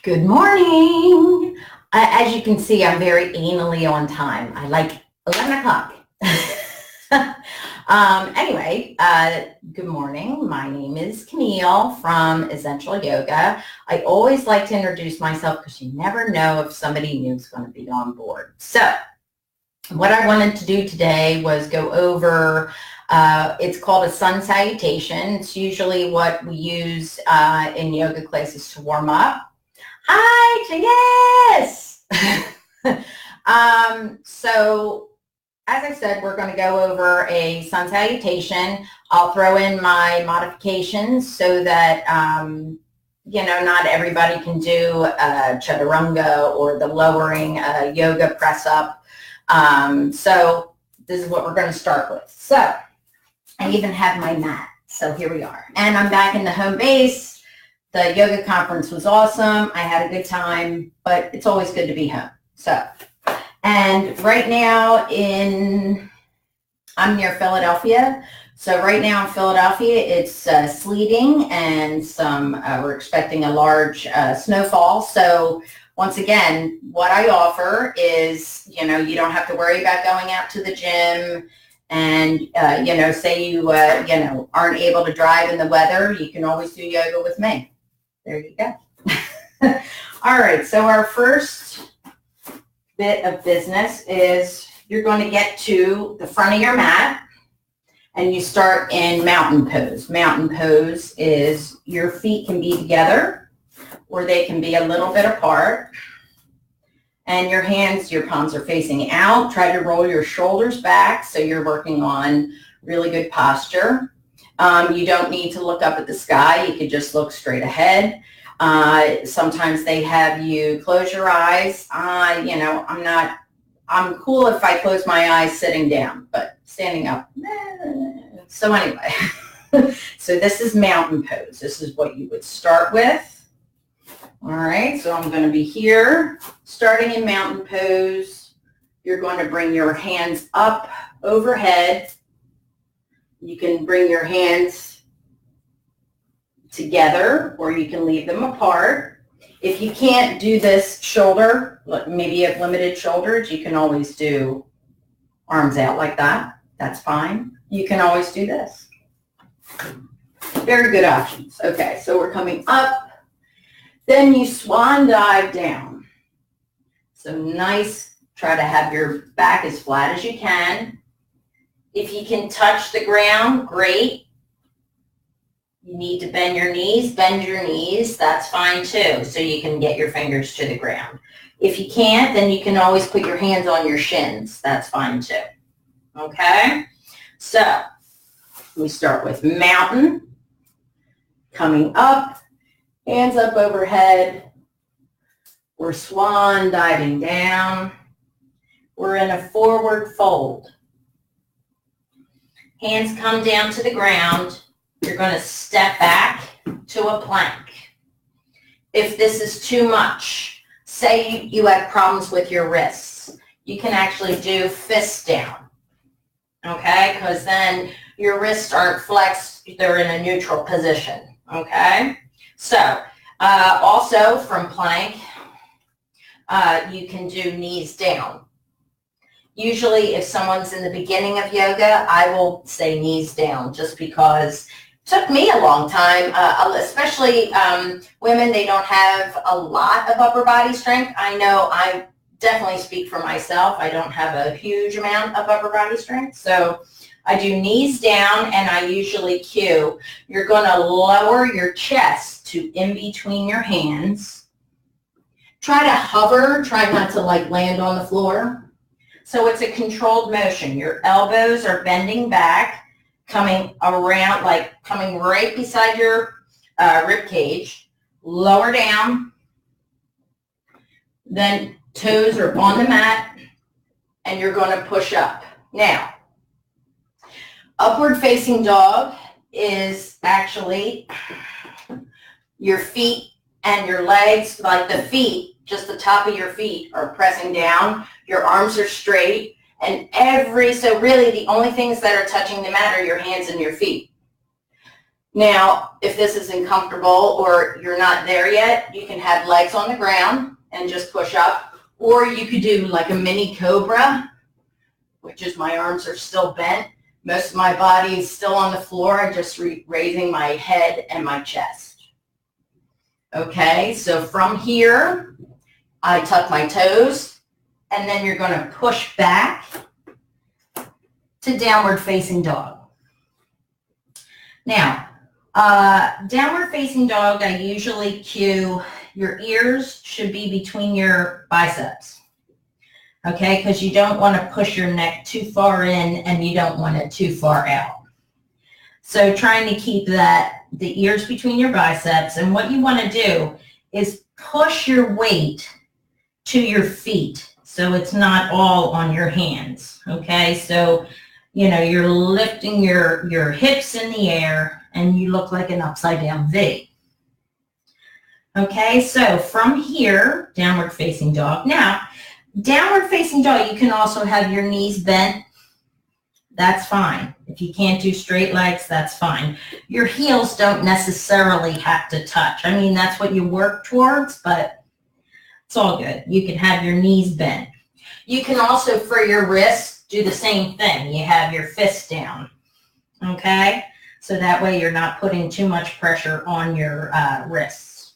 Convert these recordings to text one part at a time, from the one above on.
Good morning. As you can see, I'm very anally on time. I like 11 o'clock. Anyway, good morning. My name is Camille from eZENtial Yoga. I always like to introduce myself because you never know if somebody new is going to be on board. So what I wanted to do today was go over, it's called a sun salutation. It's usually what we use in yoga classes to warm up. Hi, yes. So as I said, we're going to go over a sun salutation. I'll throw in my modifications so that, not everybody can do chaturanga or the lowering yoga press up. So this is what we're going to start with. So I even have my mat. So here we are. And I'm back in the home base. The yoga conference was awesome. I had a good time, but it's always good to be home. So, and right now I'm near Philadelphia. So right now in Philadelphia, it's sleeting and we're expecting a large snowfall. So once again, what I offer is, you don't have to worry about going out to the gym and, say you, aren't able to drive in the weather, you can always do yoga with me. There you go. All right, so our first bit of business is you're going to get to the front of your mat and you start in mountain pose. Mountain pose is your feet can be together or they can be a little bit apart. And your palms are facing out. Try to roll your shoulders back so you're working on really good posture. You don't need to look up at the sky. You could just look straight ahead. Sometimes they have you close your eyes. I'm cool if I close my eyes sitting down, but standing up. So anyway, so this is mountain pose. This is what you would start with. All right, so I'm going to be here, starting in mountain pose. You're going to bring your hands up overhead. You can bring your hands together or you can leave them apart. If you can't do this shoulder, maybe you have limited shoulders, you can always do arms out like that. That's fine. You can always do this. Very good options. Okay, so we're coming up. Then you swan dive down. So nice. Try to have your back as flat as you can. If you can touch the ground, great. You need to bend your knees, that's fine too, so you can get your fingers to the ground. If you can't, then you can always put your hands on your shins, that's fine too. Okay? So, we start with mountain, coming up, hands up overhead. We're swan diving down. We're in a forward fold. Hands come down to the ground. You're going to step back to a plank. If this is too much, say you have problems with your wrists, you can actually do fists down, okay? Because then your wrists aren't flexed, they're in a neutral position, okay? So, also from plank, you can do knees down. Usually if someone's in the beginning of yoga, I will say knees down just because it took me a long time, especially women, they don't have a lot of upper body strength. I know I definitely speak for myself. I don't have a huge amount of upper body strength. So I do knees down and I usually cue. You're going to lower your chest to in between your hands. Try to hover, try not to land on the floor. So it's a controlled motion. Your elbows are bending back, coming around, coming right beside your rib cage. Lower down. Then toes are on the mat, and you're going to push up. Now, upward facing dog is actually your feet and your legs, like the feet, just the top of your feet are pressing down. Your arms are straight. So really the only things that are touching the mat are your hands and your feet. Now, if this isn't comfortable or you're not there yet, you can have legs on the ground and just push up, or you could do like a mini cobra, which is my arms are still bent. Most of my body is still on the floor. I'm just raising my head and my chest. Okay, so from here, I tuck my toes, and then you're going to push back to downward facing dog. Now, downward facing dog, I usually cue your ears should be between your biceps. Okay, because you don't want to push your neck too far in and you don't want it too far out. So trying to keep the ears between your biceps, and what you want to do is push your weight to your feet so it's not all on your hands. Okay, so you're lifting your hips in the air and you look like an upside down V. Okay, so from here, downward facing dog. Now, downward facing dog, you can also have your knees bent. That's fine. If you can't do straight legs, that's fine. Your heels don't necessarily have to touch. I mean, that's what you work towards, but it's all good. You can have your knees bent. You can also, for your wrists, do the same thing. You have your fists down, okay? So that way you're not putting too much pressure on your wrists.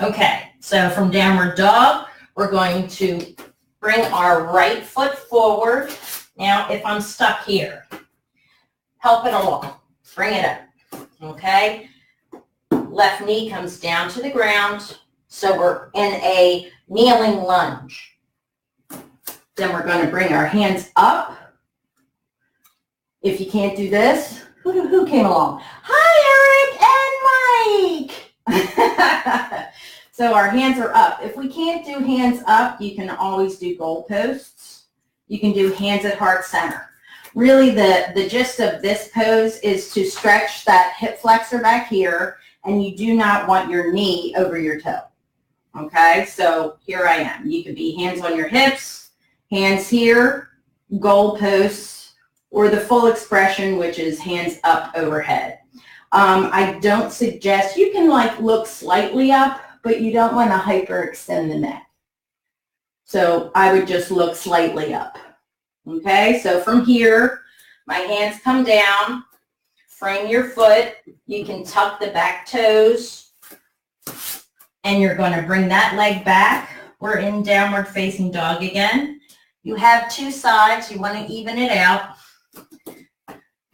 Okay, so from downward dog, we're going to bring our right foot forward. Now, if I'm stuck here, help it along. Bring it up, okay? Left knee comes down to the ground, so we're in a kneeling lunge. Then we're going to bring our hands up. If you can't do this, who came along? Hi, Eric and Mike. So our hands are up. If we can't do hands up, you can always do goalposts. You can do hands at heart center. Really, the gist of this pose is to stretch that hip flexor back here, and you do not want your knee over your toe. Okay, so here I am. You could be hands on your hips, hands here, goalposts, or the full expression, which is hands up overhead. I don't suggest, you can look slightly up, but you don't want to hyperextend the neck. So I would just look slightly up. Okay, so from here, my hands come down, frame your foot. You can tuck the back toes, and you're going to bring that leg back. We're in downward facing dog again. You have two sides. You want to even it out.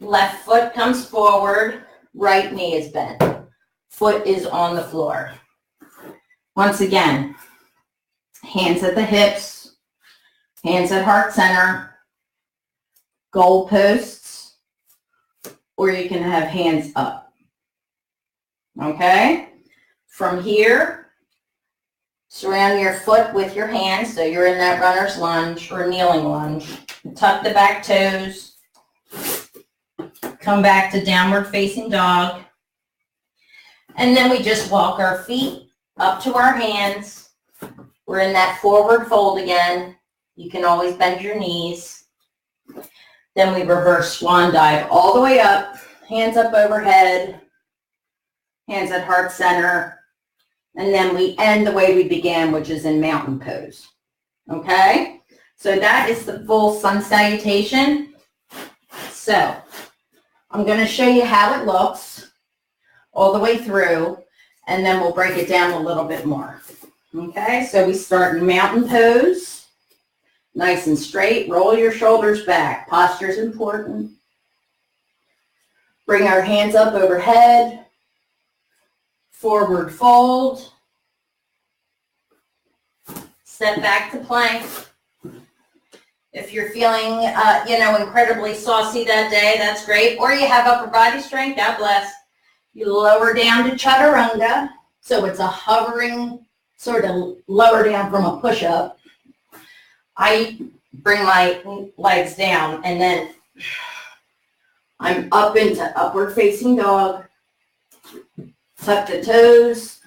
Left foot comes forward. Right knee is bent. Foot is on the floor. Once again, hands at the hips, hands at heart center, goalposts, or you can have hands up. Okay? From here, surround your foot with your hands, so you're in that runner's lunge or kneeling lunge. Tuck the back toes. Come back to downward facing dog. And then we just walk our feet up to our hands. We're in that forward fold again. You can always bend your knees. Then we reverse swan dive all the way up. Hands up overhead. Hands at heart center. And then we end the way we began, which is in mountain pose. Okay? So that is the full sun salutation. So I'm going to show you how it looks all the way through, and then we'll break it down a little bit more. Okay, so we start in mountain pose, nice and straight. Roll your shoulders back. Posture is important. Bring our hands up overhead. Forward fold. Step back to plank. If you're feeling, incredibly saucy that day, that's great. Or you have upper body strength, God bless. You lower down to chaturanga. So it's a hovering, sort of lower down from a push-up. I bring my legs down, and then I'm up into upward facing dog. Tuck the toes.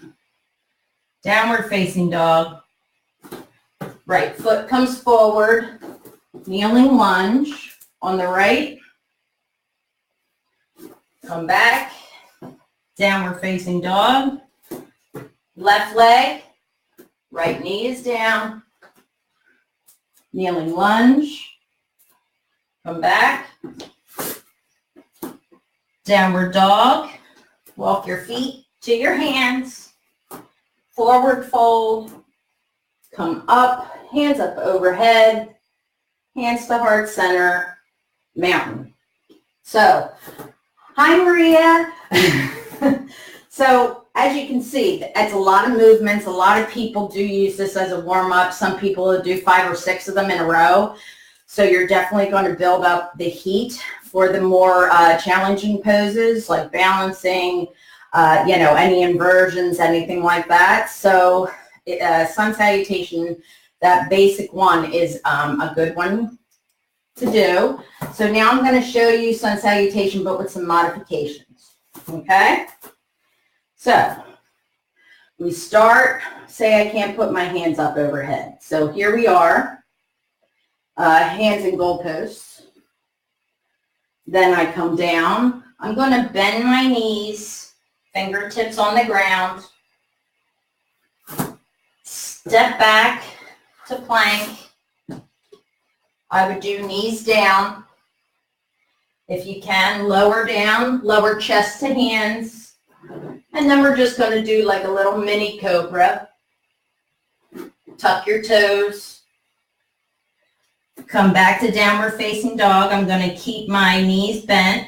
Downward facing dog. Right foot comes forward. Kneeling lunge on the right. Come back Downward facing dog. Left leg, right knee is down. Kneeling lunge. Come back. Downward dog. Walk your feet to your hands. Forward fold. Come up, hands up overhead. Hands to heart center. Mountain. So, hi Maria. So, as you can see, it's a lot of movements. A lot of people do use this as a warm-up. Some people do 5 or 6 of them in a row. So you're definitely going to build up the heat for the more challenging poses like balancing, any inversions, anything like that. So sun salutation, that basic one is a good one to do. So now I'm going to show you sun salutation, but with some modifications. Okay? So we start, say I can't put my hands up overhead. So here we are, hands in goalposts. Then I come down. I'm going to bend my knees, fingertips on the ground. Step back to plank. I would do knees down. If you can, lower down, lower chest to hands. And then we're just going to do like a little mini cobra. Tuck your toes. Come back to downward facing dog. I'm going to keep my knees bent.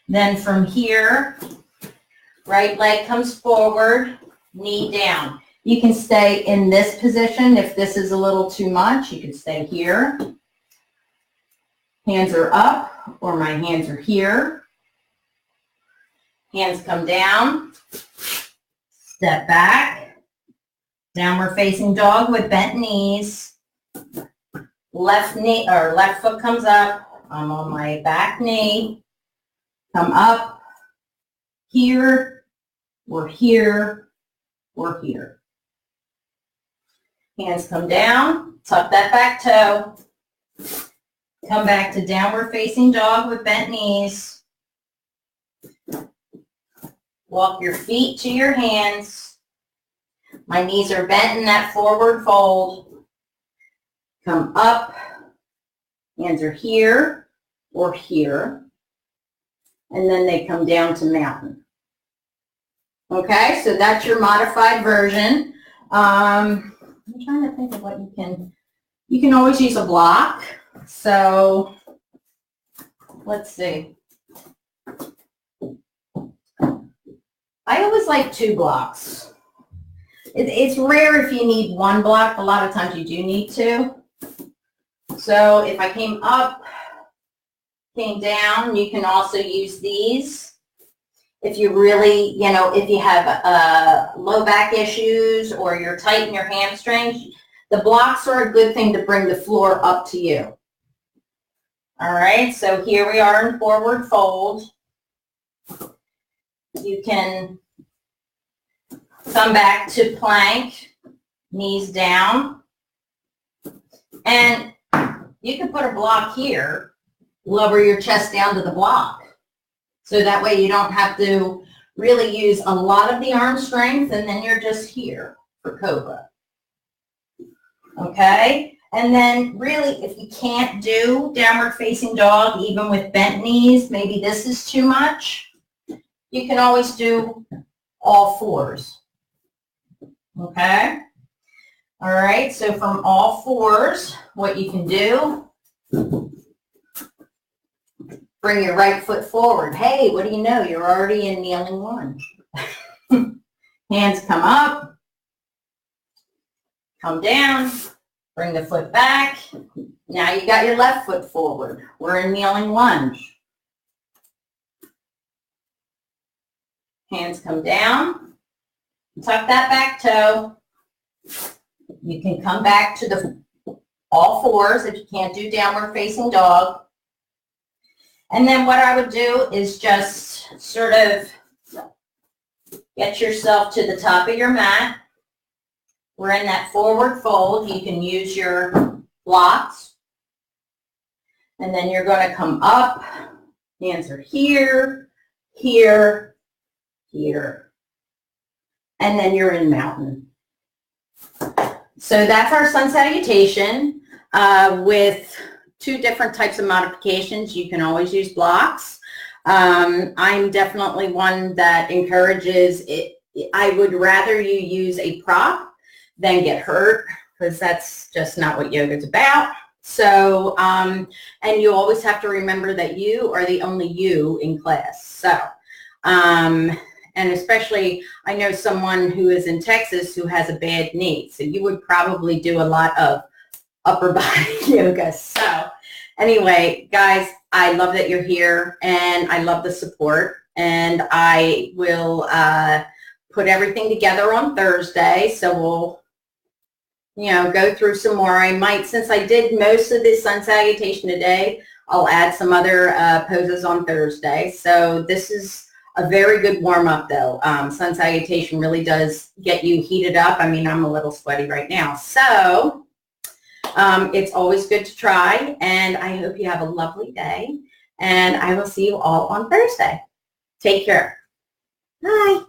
Then from here, right leg comes forward, knee down. You can stay in this position. If this is a little too much, you can stay here. Hands are up, or my hands are here. Hands come down. Step back. Downward facing dog with bent knees. Left knee or left foot comes up. I'm on my back knee. Come up. Here. We're here. We're here. Hands come down. Tuck that back toe. Come back to downward facing dog with bent knees. Walk your feet to your hands. My knees are bent in that forward fold. Come up. Hands are here or here. And then they come down to mountain. Okay, so that's your modified version. I'm trying to think of what you can always use a block. So let's see. I always like 2 blocks. It's rare if you need 1 block. A lot of times you do need 2. So if I came up, came down, you can also use these. If you really, if you have low back issues or you're tight in your hamstrings, the blocks are a good thing to bring the floor up to you. All right, so here we are in forward fold. You can come back to plank, knees down, and you can put a block here, lower your chest down to the block. So that way you don't have to really use a lot of the arm strength, and then you're just here for cobra. Okay? And then really, if you can't do downward facing dog, even with bent knees, maybe this is too much, you can always do all 4s. Okay? All right, so from all 4s, what you can do, bring your right foot forward. Hey, what do you know? You're already in kneeling lunge. Hands come up, come down, bring the foot back. Now you got your left foot forward. We're in kneeling lunge. Hands come down, tuck that back toe. You can come back to the all 4s if you can't do downward facing dog. And then what I would do is just sort of get yourself to the top of your mat. We're in that forward fold. You can use your blocks. And then you're going to come up. Hands are here, here, here, and then you're in mountain. So that's our sun salutation with 2 different types of modifications. You can always use blocks. I'm definitely one that encourages it. I would rather you use a prop than get hurt, because that's just not what yoga is about. So, and you always have to remember that you are the only you in class. So, and especially, I know someone who is in Texas who has a bad knee. So you would probably do a lot of upper body yoga. So anyway, guys, I love that you're here, and I love the support, and I will put everything together on Thursday. So we'll, you know, go through some more. I might, since I did most of this sun salutation today, I'll add some other poses on Thursday. So this is a very good warm-up, though. Sun salutation really does get you heated up. I mean, I'm a little sweaty right now. So it's always good to try, and I hope you have a lovely day, and I will see you all on Thursday. Take care. Bye.